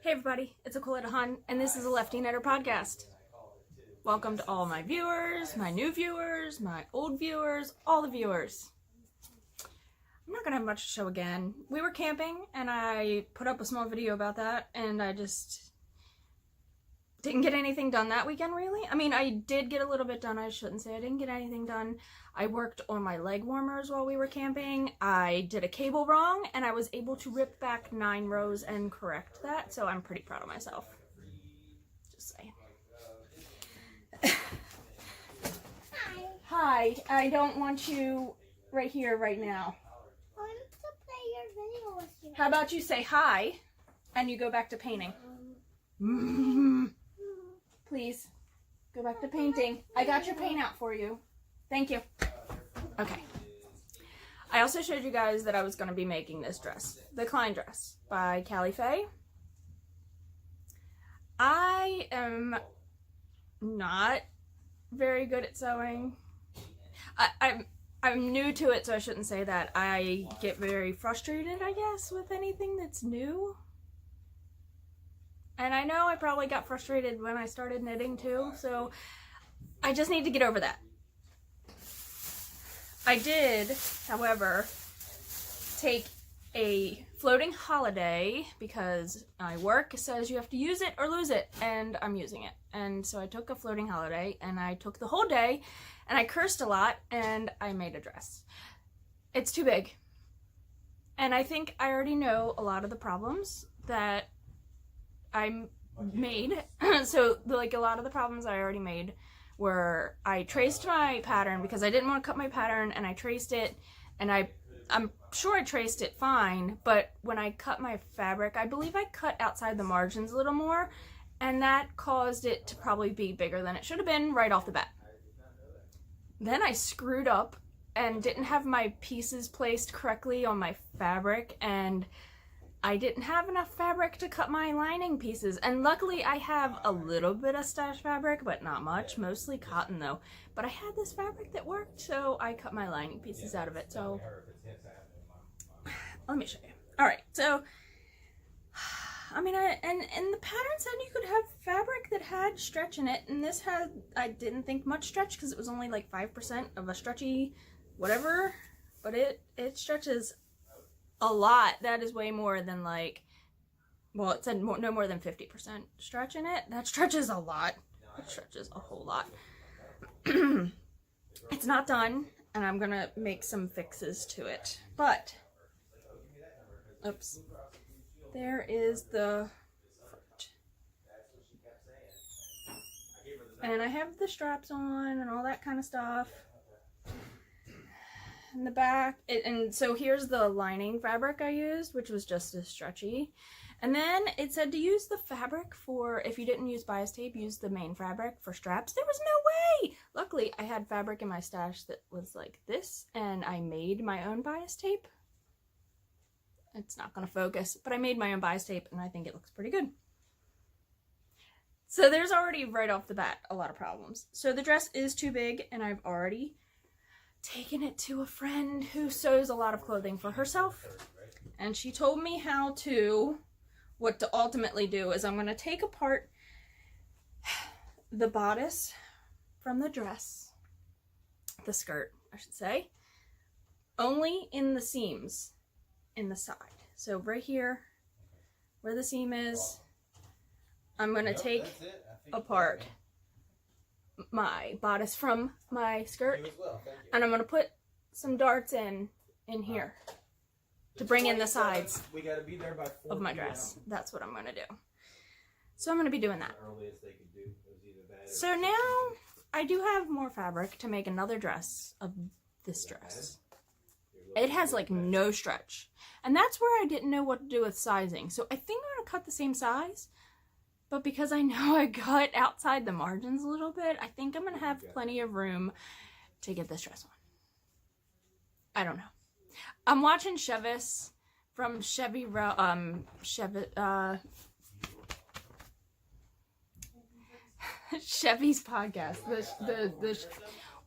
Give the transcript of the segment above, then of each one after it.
Hey everybody, it's Akolita Hun, and this is a Lefty Knitter podcast. Welcome to all my viewers, my new viewers, my old viewers, all the viewers. I'm not gonna have much to show again. We were camping, and I put up a small video about that, and I just didn't get anything done that weekend, really. I mean, I did get a little bit done. I shouldn't say I didn't get anything done. I worked on my leg warmers while we were camping. I did a cable wrong, and I was able to rip back 9 rows and correct that, so I'm pretty proud of myself. Just saying. Hi, I don't want you right here, right now. I want to play your video with you. How about you say hi, and you go back to painting? Please, go back to painting. I got your paint out for you. Thank you. Okay. I also showed you guys that I was going to be making this dress. The Klein dress by Callie Faye. I am not very good at sewing. I'm new to it, so I shouldn't say that. I get very frustrated, I guess, with anything that's new. And I know I probably got frustrated when I started knitting too, so I just need to get over that. I did, however, take a floating holiday because my work says you have to use it or lose it, and I'm using it. And so I took a floating holiday, and I took the whole day, and I cursed a lot, and I made a dress. It's too big. And I think I already know a lot of the problems that I made. So like a lot of the problems I already made were I traced my pattern because I didn't want to cut my pattern, and I traced it, and I'm sure I traced it fine, but when I cut my fabric, I believe I cut outside the margins a little more, and that caused it to probably be bigger than it should have been right off the bat. Then I screwed up and didn't have my pieces placed correctly on my fabric, and I didn't have enough fabric to cut my lining pieces, and luckily I have a little bit of stash fabric, but not much, mostly cotton though. But I had this fabric that worked, so I cut my lining pieces out of it. So let me show you. All right, so I mean, and the pattern said you could have fabric that had stretch in it, and this had, I didn't think much stretch because it was only like 5% of a stretchy whatever, but it stretches a lot. That is way more than like, well, it said no more than 50% stretch in it. That stretches a lot. It stretches a whole lot. It's not done, and I'm gonna make some fixes to it. But, oops, there is the front. And I have the straps on and all that kind of stuff. In the back, and so here's the lining fabric I used, which was just as stretchy. And then it said to use the fabric for, if you didn't use bias tape, use the main fabric for straps. There was no way! Luckily, I had fabric in my stash that was like this, and I made my own bias tape. It's not gonna focus, but I made my own bias tape, and I think it looks pretty good. So there's already, right off the bat, a lot of problems. So the dress is too big, and I've already taken it to a friend who sews a lot of clothing for herself, and she told me what to ultimately do is I'm going to take apart the bodice from the dress, the skirt I should say, only in the seams in the side. So right here where the seam is, I'm going to take apart my bodice from my skirt, and I'm going to put some darts in here to bring in the sides of my dress. That's what I'm going to do. So I'm going to be doing that. So now I do have more fabric to make another dress of this dress. It has like no stretch, and that's where I didn't know what to do with sizing. So I think I'm going to cut the same size. But because I know I cut outside the margins a little bit, I think I'm going to have plenty of room to get this dress on. I don't know. I'm watching Chevis from Chevy's podcast.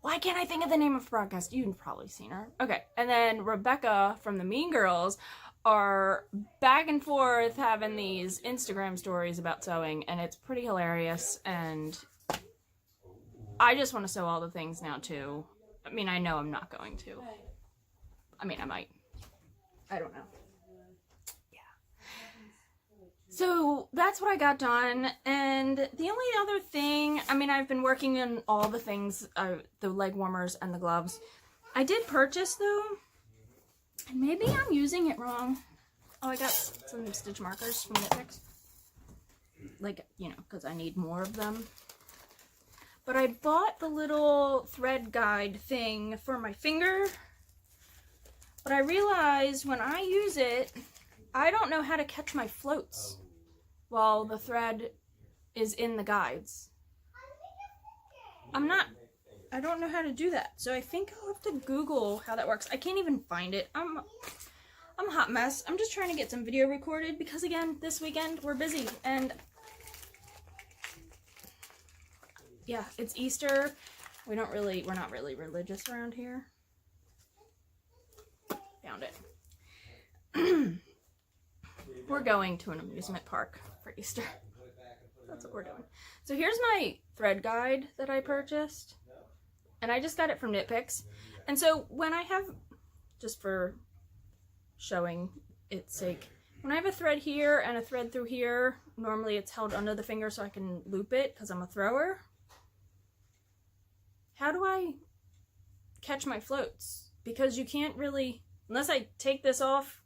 Why can't I think of the name of the broadcast? You've probably seen her. Okay, and then Rebecca from the Mean Girls are back and forth having these Instagram stories about sewing, and it's pretty hilarious, and I just want to sew all the things now, too. I mean, I know I'm not going to. I mean, I might. I don't know. Yeah. So that's what I got done, and the only other thing, I mean, I've been working on all the things, the leg warmers and the gloves. I did purchase, though, and maybe I'm using it wrong. Oh, I got some stitch markers from Knit. Like, you know, because I need more of them. But I bought the little thread guide thing for my finger. But I realized when I use it, I don't know how to catch my floats while the thread is in the guides. I don't know how to do that. So I think I'll have to Google how that works. I can't even find it. I'm a hot mess. I'm just trying to get some video recorded because, again, this weekend we're busy. And yeah, it's Easter. We're not really religious around here. Found it. We're going to an amusement park for Easter. That's what we're doing. So here's my thread guide that I purchased. And I just got it from Knit Picks. And so when I have, just for showing its sake, when I have a thread here and a thread through here, normally it's held under the finger so I can loop it because I'm a thrower. How do I catch my floats? Because you can't really, unless I take this off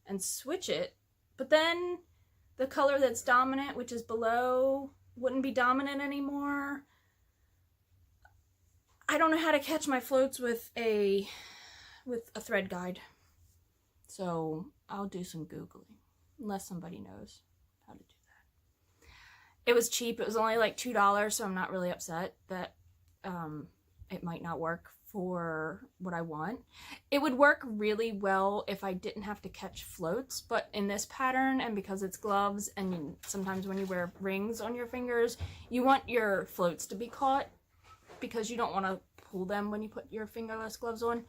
and switch it, but then the color that's dominant, which is below, wouldn't be dominant anymore. I don't know how to catch my floats with a thread guide. So I'll do some Googling, unless somebody knows how to do that. It was cheap. It was only like $2, so I'm not really upset that it might not work for what I want. It would work really well if I didn't have to catch floats, but in this pattern, and because it's gloves, and sometimes when you wear rings on your fingers, you want your floats to be caught because you don't want to pull them when you put your fingerless gloves on.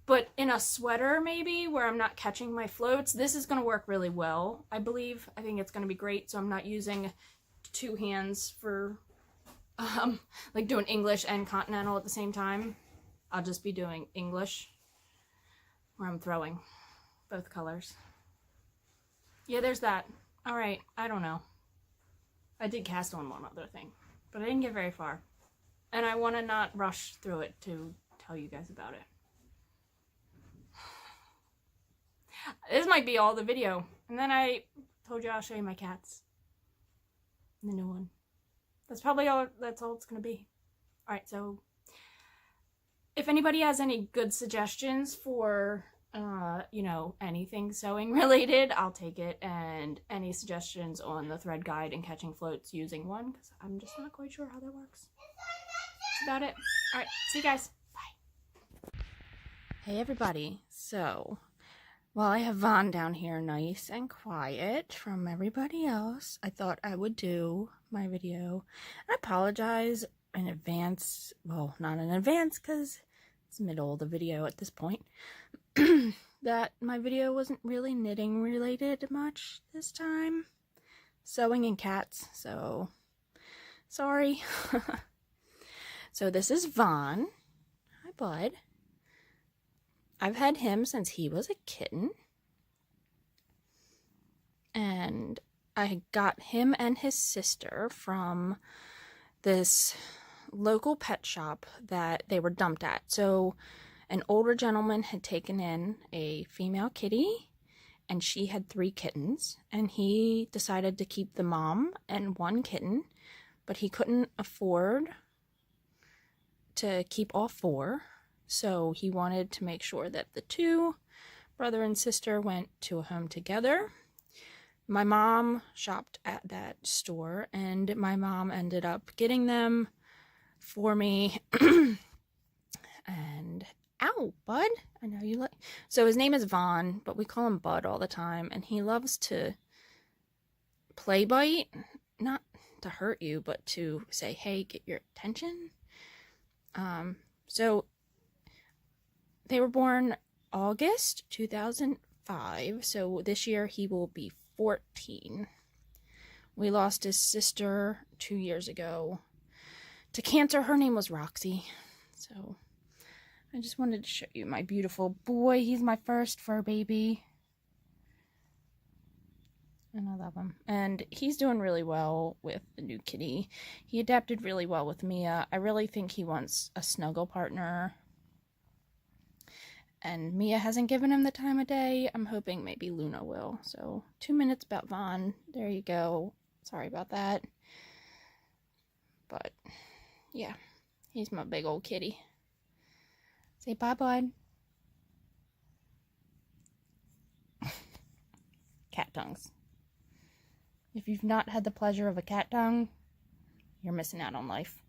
But in a sweater, maybe, where I'm not catching my floats, this is going to work really well, I believe. I think it's going to be great, so I'm not using two hands for like doing English and continental at the same time. I'll just be doing English where I'm throwing both colors. Yeah, there's that. All right, I don't know. I did cast on one other thing, but I didn't get very far. And I want to not rush through it to tell you guys about it. This might be all the video. And then I told you I'll show you my cats. The new one. That's probably all, that's all it's going to be. Alright, so if anybody has any good suggestions for, you know, anything sewing related, I'll take it. And any suggestions on the thread guide and catching floats using one, because I'm just not quite sure how that works. That's about it. Alright, see you guys. Bye. Hey everybody. So, while I have Vaughn down here nice and quiet from everybody else, I thought I would do my video. I apologize in advance, well, not in advance because it's middle of the video at this point, that my video wasn't really knitting related much this time. Sewing and cats, so sorry. So this is Vaughn. Hi, bud. I've had him since he was a kitten. And I got him and his sister from this local pet shop that they were dumped at. So an older gentleman had taken in a female kitty, and she had 3 kittens, and he decided to keep the mom and 1 kitten, but he couldn't afford to keep all 4. So he wanted to make sure that the 2, brother and sister, went to a home together. My mom shopped at that store, and my mom ended up getting them for me. And, ow, Bud, I know you like. So his name is Vaughn, but we call him Bud all the time, and he loves to play bite, not to hurt you, but to say, hey, get your attention. So they were born August 2005. So this year he will be 14. We lost his sister 2 years ago to cancer. Her name was Roxy. So I just wanted to show you my beautiful boy. He's my first fur baby. And I love him. And he's doing really well with the new kitty. He adapted really well with Mia. I really think he wants a snuggle partner. And Mia hasn't given him the time of day. I'm hoping maybe Luna will. So 2 minutes about Vaughn. There you go. Sorry about that. But yeah, he's my big old kitty. Say bye, bud. Cat tongues. If you've not had the pleasure of a cat tongue, you're missing out on life.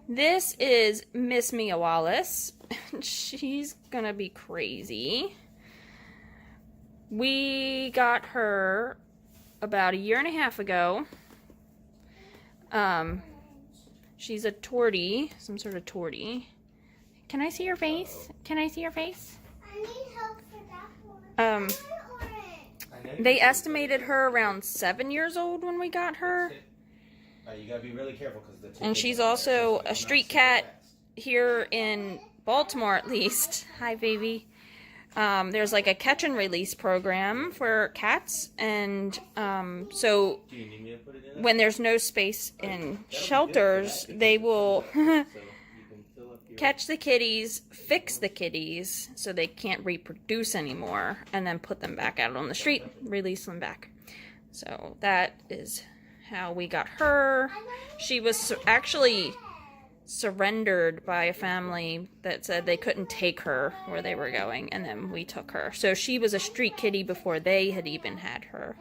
This is Miss Mia Wallace. She's gonna be crazy. We got her about 1.5 years ago. She's a tortie, some sort of tortie. Can I see your face? Can I see your face? I need help for that one. They estimated her around 7 years old when we got her. You gotta be really careful because And she's also a street cat here in Baltimore, at least. Hi, baby. There's like a catch and release program for cats, and so when there's no space in shelters, they will catch the kitties, fix the kitties so they can't reproduce anymore, and then put them back out on the street, release them back. So that is how we got her. She was actually surrendered by a family that said they couldn't take her where they were going, and then we took her. So she was a street kitty before they had even had her.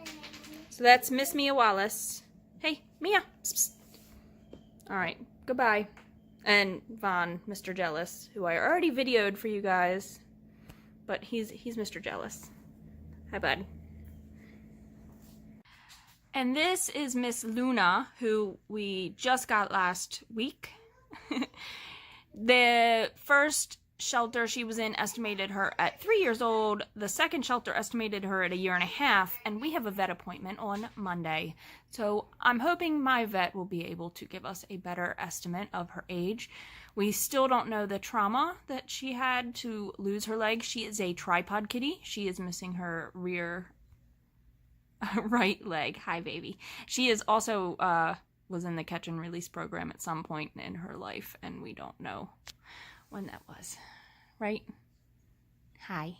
So that's Miss Mia Wallace. Hey, Mia. Psst, psst. All right, goodbye. And Vaughn, Mr. Jealous, who I already videoed for you guys, but he's Mr. Jealous. Hi, bud. And this is Miss Luna, who we just got last week. The first shelter she was in estimated her at 3 years old. The second shelter estimated her at 1.5 years, and we have a vet appointment on Monday. So I'm hoping my vet will be able to give us a better estimate of her age. We still don't know the trauma that she had to lose her leg. She is a tripod kitty. She is missing her rear right leg. Hi, baby. She is also was in the catch and release program at some point in her life, and we don't know when that was, right? Hi.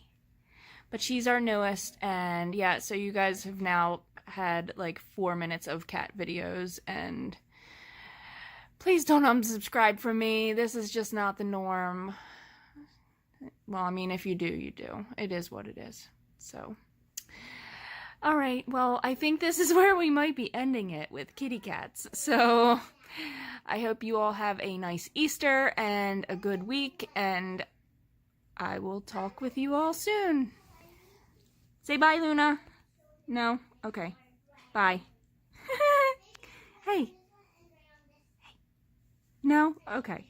But she's our newest, and yeah, so you guys have now had like 4 minutes of cat videos, and please don't unsubscribe from me. This is just not the norm. Well, I mean, if you do, you do. It is what it is. So all right, well, I think this is where we might be ending it with kitty cats. So I hope you all have a nice Easter and a good week, and I will talk with you all soon. Say bye, Luna. No? Okay. Bye. Hey. No? Okay.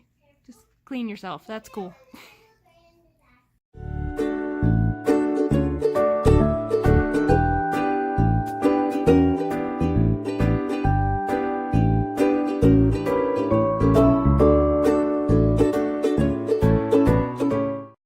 Just clean yourself. That's cool.